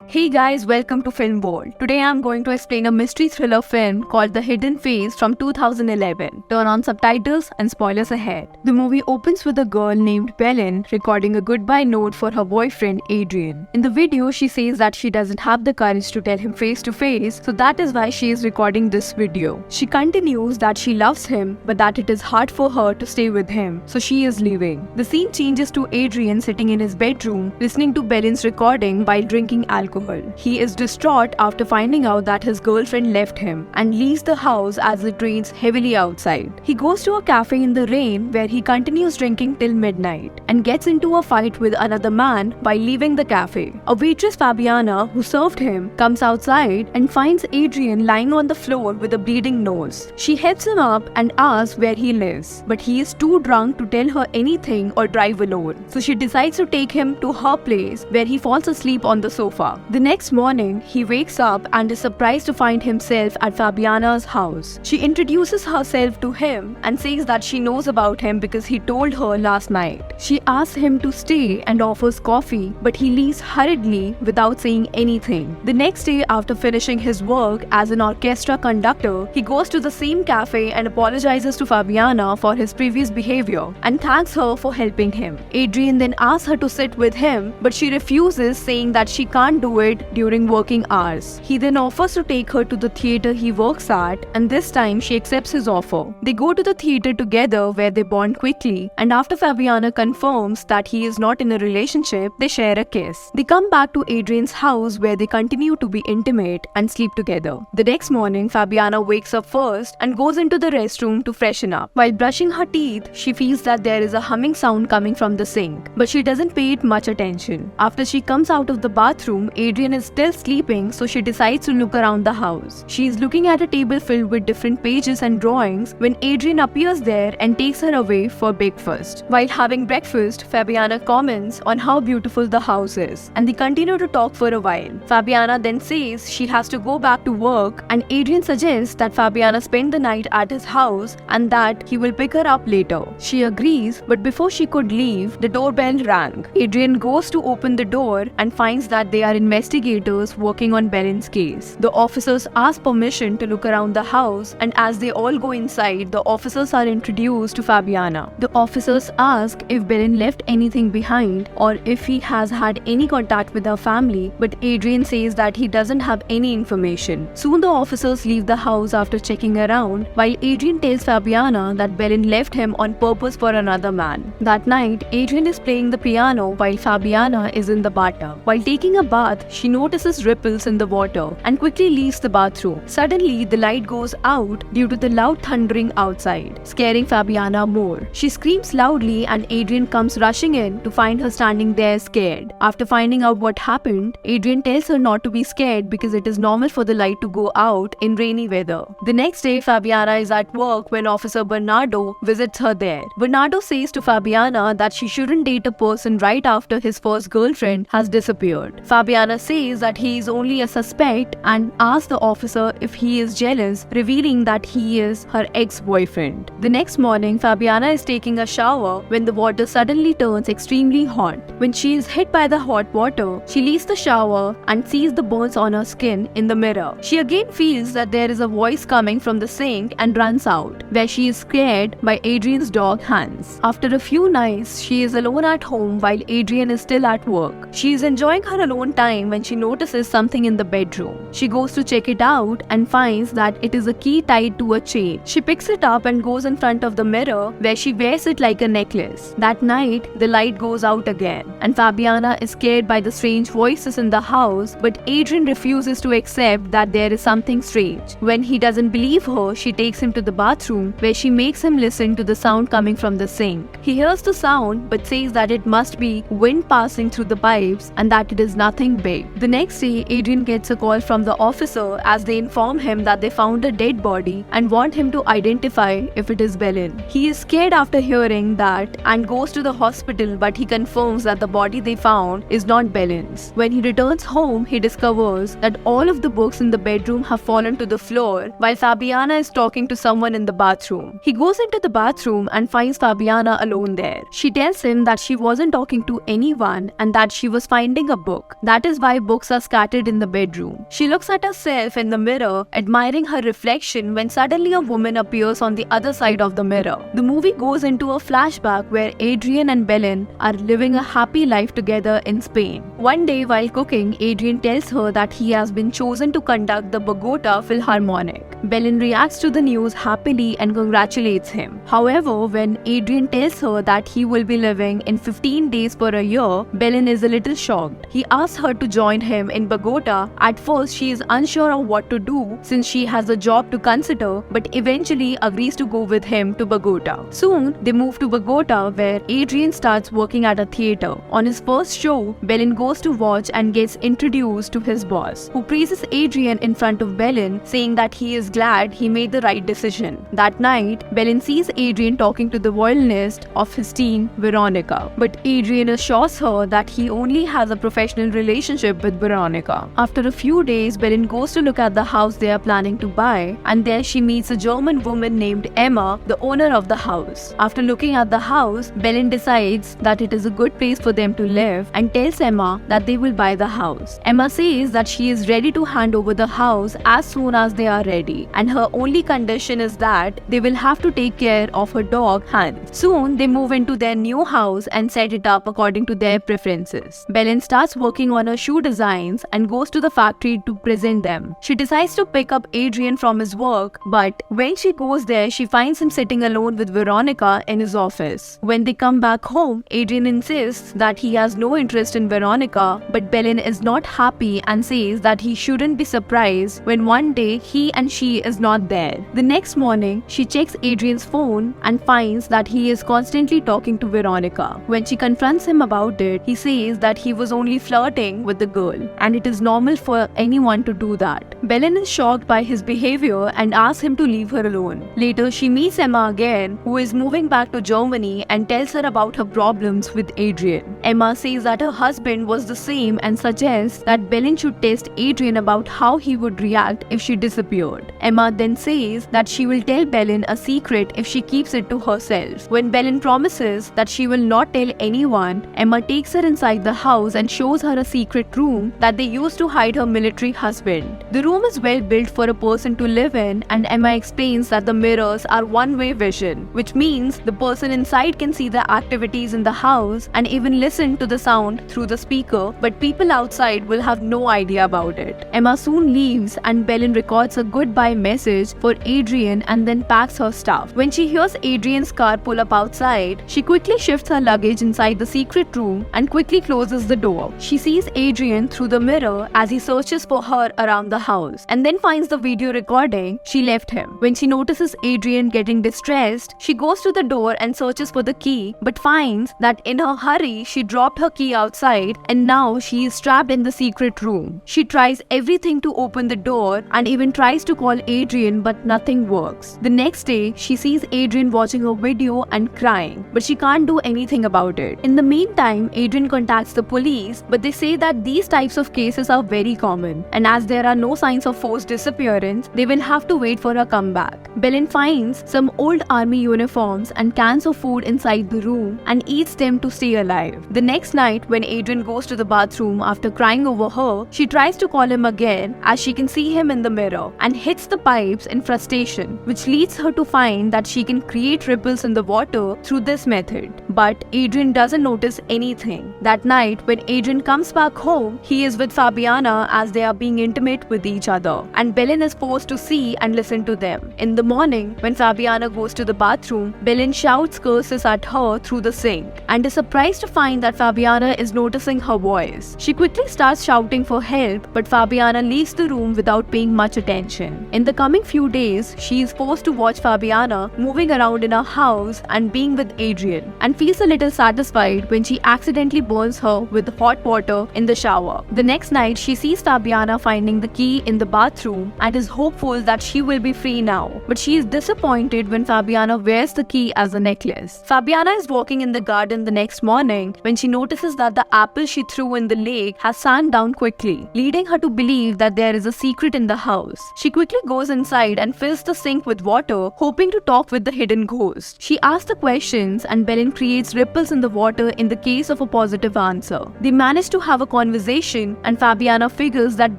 Hey guys, welcome to Film World. Today I'm going to explain a mystery thriller film called The Hidden Face from 2011. Turn on subtitles and spoilers ahead. The movie opens with a girl named Belen recording a goodbye note for her boyfriend Adrian. In the video, she says that she doesn't have the courage to tell him face to face, so that is why she is recording this video. She continues that she loves him, but that it is hard for her to stay with him, so she is leaving. The scene changes to Adrian sitting in his bedroom, listening to Belen's recording while drinking alcohol. He is distraught after finding out that his girlfriend left him and leaves the house as it rains heavily outside. He goes to a cafe in the rain where he continues drinking till midnight and gets into a fight with another man while leaving the cafe. A waitress, Fabiana, who served him, comes outside and finds Adrian lying on the floor with a bleeding nose. She helps him up and asks where he lives, but he is too drunk to tell her anything or drive alone. So she decides to take him to her place where he falls asleep on the sofa. The next morning, he wakes up and is surprised to find himself at Fabiana's house. She introduces herself to him and says that she knows about him because he told her last night. She asks him to stay and offers coffee, but he leaves hurriedly without saying anything. The next day, after finishing his work as an orchestra conductor, he goes to the same cafe and apologizes to Fabiana for his previous behavior and thanks her for helping him. Adrian then asks her to sit with him, but she refuses, saying that she can't do it during working hours. He then offers to take her to the theater he works at, and this time she accepts his offer. They go to the theater together where they bond quickly, and after Fabiana confirms that he is not in a relationship, they share a kiss. They come back to Adrian's house where they continue to be intimate and sleep together. The next morning, Fabiana wakes up first and goes into the restroom to freshen up. While brushing her teeth, she feels that there is a humming sound coming from the sink, but she doesn't pay it much attention. After she comes out of the bathroom, Adrian is still sleeping, so she decides to look around the house. She is looking at a table filled with different pages and drawings when Adrian appears there and takes her away for breakfast. While having breakfast, Fabiana comments on how beautiful the house is, and they continue to talk for a while. Fabiana then says she has to go back to work, and Adrian suggests that Fabiana spend the night at his house and that he will pick her up later. She agrees, but before she could leave, the doorbell rang. Adrian goes to open the door and finds that they are investigators working on Belen's case. The officers ask permission to look around the house, and as they all go inside, the officers are introduced to Fabiana. The officers ask if Belen left anything behind or if he has had any contact with her family, but Adrian says that he doesn't have any information. Soon the officers leave the house after checking around, while Adrian tells Fabiana that Belen left him on purpose for another man. That night, Adrian is playing the piano while Fabiana is in the bathtub. While taking a bath, she notices ripples in the water and quickly leaves the bathroom. Suddenly, the light goes out due to the loud thundering outside, scaring Fabiana more. She screams loudly and Adrian comes rushing in to find her standing there scared. After finding out what happened, Adrian tells her not to be scared because it is normal for the light to go out in rainy weather. The next day, Fabiana is at work when Officer Bernardo visits her there. Bernardo says to Fabiana that she shouldn't date a person right after his first girlfriend has disappeared. Fabiana says that he is only a suspect and asks the officer if he is jealous, revealing that he is her ex-boyfriend. The next morning, Fabiana is taking a shower when the water suddenly turns extremely hot. When she is hit by the hot water, she leaves the shower and sees the burns on her skin in the mirror. She again feels that there is a voice coming from the sink and runs out, where she is scared by Adrian's dog Hans. After a few nights, she is alone at home while Adrian is still at work. She is enjoying her alone time when she notices something in the bedroom. She goes to check it out and finds that it is a key tied to a chain. She picks it up and goes in front of the mirror where she wears it like a necklace. That night, the light goes out again and Fabiana is scared by the strange voices in the house, but Adrian refuses to accept that there is something strange. When he doesn't believe her, she takes him to the bathroom where she makes him listen to the sound coming from the sink. He hears the sound but says that it must be wind passing through the pipes and that it is nothing big. The next day, Adrian gets a call from the officer as they inform him that they found a dead body and want him to identify if it is Belen. He is scared after hearing that and goes to the hospital, but he confirms that the body they found is not Belen's. When he returns home, he discovers that all of the books in the bedroom have fallen to the floor while Fabiana is talking to someone in the bathroom. He goes into the bathroom and finds Fabiana alone there. She tells him that she wasn't talking to anyone and that she was finding a book. That is notices why books are scattered in the bedroom. She looks at herself in the mirror, admiring her reflection when suddenly a woman appears on the other side of the mirror. The movie goes into a flashback where Adrian and Belen are living a happy life together in Spain. One day while cooking, Adrian tells her that he has been chosen to conduct the Bogota Philharmonic. Belen reacts to the news happily and congratulates him. However, when Adrian tells her that he will be living in 15 days for a year, Belen is a little shocked. He asks her to join him in Bogota. At first, she is unsure of what to do since she has a job to consider, but eventually agrees to go with him to Bogota. Soon, they move to Bogota where Adrian starts working at a theater. On his first show, Belen goes to watch and gets introduced to his boss, who praises Adrian in front of Belen, saying that he is glad he made the right decision. That night, Belen sees Adrian talking to the violinist of his team, Veronica. But Adrian assures her that he only has a professional relationship with Veronica. After a few days, Belen goes to look at the house they are planning to buy, and there she meets a German woman named Emma, the owner of the house. After looking at the house, Belen decides that it is a good place for them to live and tells Emma that they will buy the house. Emma says that she is ready to hand over the house as soon as they are ready, and her only condition is that they will have to take care of her dog Hans. Soon they move into their new house and set it up according to their preferences. Belen starts working on her shoe designs and goes to the factory to present them. She decides to pick up Adrian from his work, but when she goes there, she finds him sitting alone with Veronica in his office. When they come back home, Adrian insists that he has no interest in Veronica, but Belen is not happy and says that he shouldn't be surprised when one day he and she is not there. The next morning, she checks Adrian's phone and finds that he is constantly talking to Veronica. When she confronts him about it, he says that he was only flirting with the girl, and it is normal for anyone to do that. Belen is shocked by his behavior and asks him to leave her alone. Later, she meets Emma again, who is moving back to Germany, and tells her about her problems with Adrian. Emma says that her husband was the same and suggests that Belen should test Adrian about how he would react if she disappeared. Emma then says that she will tell Belen a secret if she keeps it to herself. When Belen promises that she will not tell anyone, Emma takes her inside the house and shows her a secret room that they used to hide her military husband. The room is well built for a person to live in, and Emma explains that the mirrors are one-way vision, which means the person inside can see the activities in the house and even listen to the sound through the speaker, but people outside will have no idea about it. Emma soon leaves and Belen records a goodbye message for Adrian and then packs her stuff. When she hears Adrian's car pull up outside, she quickly shifts her luggage inside the secret room and quickly closes the door. She sees Adrian through the mirror as he searches for her around the house and then finds the video recording she left him. When she notices Adrian getting distressed, she goes to the door and searches for the key, but finds that in her hurry she dropped her key outside and now she is trapped in the secret room. She tries everything to open the door and even tries to call Adrian, but nothing works. The next day, she sees Adrian watching a video and crying, but she can't do anything about it. In the meantime, Adrian contacts the police, but they say that these types of cases are very common, and as there are no signs of forced disappearance, they will have to wait for a comeback. Belen finds some old army uniforms and cans of food inside the room and eats them to stay alive. The next night, when Adrian goes to the bathroom after crying over her, she tries to call him again as she can see him in the mirror and hits the pipes in frustration, which leads her to find that she can create ripples in the water through this method. But Adrian doesn't notice anything. That night, when Adrian comes back home, he is with Fabiana as they are being intimate with each other, and Belen is forced to see and listen to them. In the morning, when Fabiana goes to the bathroom, Belen shouts curses at her through the sink and is surprised to find that Fabiana is noticing her voice. She quickly starts shouting for help, but Fabiana leaves the room without paying much attention. In the coming few days, she is forced to watch Fabiana moving around in her house and being with Adrian, and feels a little satisfied when she accidentally burns her with hot water in the shower. The next night, she sees Fabiana finding the key in the bathroom and is hopeful that she will be free now, but she is disappointed when Fabiana wears the key as a necklace. Fabiana is walking in the garden the next morning when she notices that the apple she threw in the lake has sunk down quickly, leading her to believe that there is a secret in the house. She quickly goes inside and fills the sink with water, hoping to talk with the hidden ghost. She asks the questions and Belen creates ripples in the water in the case of a positive answer. They manage to have a conversation and Fabiana figures that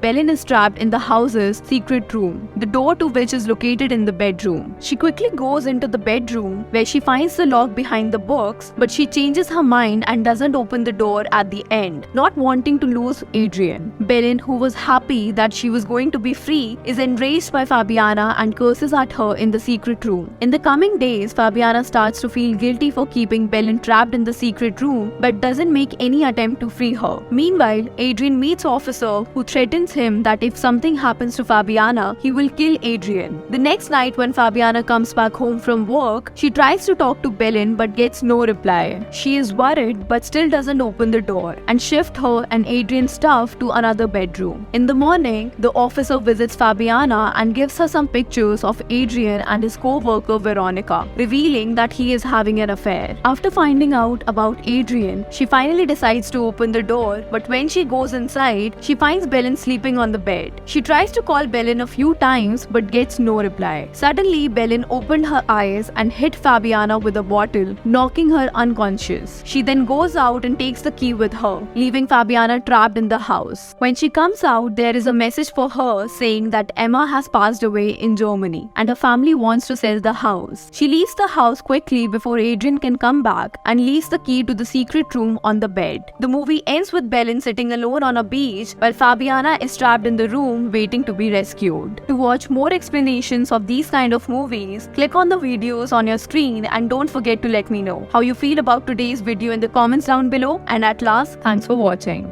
Belen is trapped in the house's secret room, the door to which is located in the bedroom. She quickly goes into the bedroom where she finds the lock behind the books, but she changes her mind and doesn't open the door at the end, not wanting to lose Adrian. Belen, who was happy that she was going to be free, is enraged by Fabiana and curses at her in the secret room. In the coming days, Fabiana starts to feel guilty for keeping Belen trapped in the secret room but doesn't make any attempt to free her. Meanwhile, Adrian meets Officer who threatens him that if something happens to Fabiana, he will kill Adrian. The next night when Fabiana comes back home from work, she tries to talk to Belen but gets no reply. She is worried but still doesn't open the door and shift her and Adrian's stuff to another bedroom. In the morning, the officer visits Fabiana and gives her some pictures of Adrian and his co-worker Veronica, revealing that he is having an affair. After finding out about Adrian, she finally decides to open the door, but when she goes inside, she finds Belen sleeping on the bed. She tries to call Belen a few times but gets no reply. Suddenly, Belen opened her eyes and hit Fabiana with a bottle, knocking her unconscious. She then goes out and takes the key with her, leaving Fabiana trapped in the house. When she comes out, there is a message for her saying that Emma has passed away in Germany and her family wants to sell the house. She leaves the house quickly before Adrian can come back and leaves the key to the secret room on the bed. The movie ends with Belen sitting alone on a beach while Fabiana is trapped in the room waiting to be rescued. To watch more explanations of these kind of movies, click on the videos on your screen and don't forget to let me know how you feel about today's video in the comments down below. And at last, thanks for watching.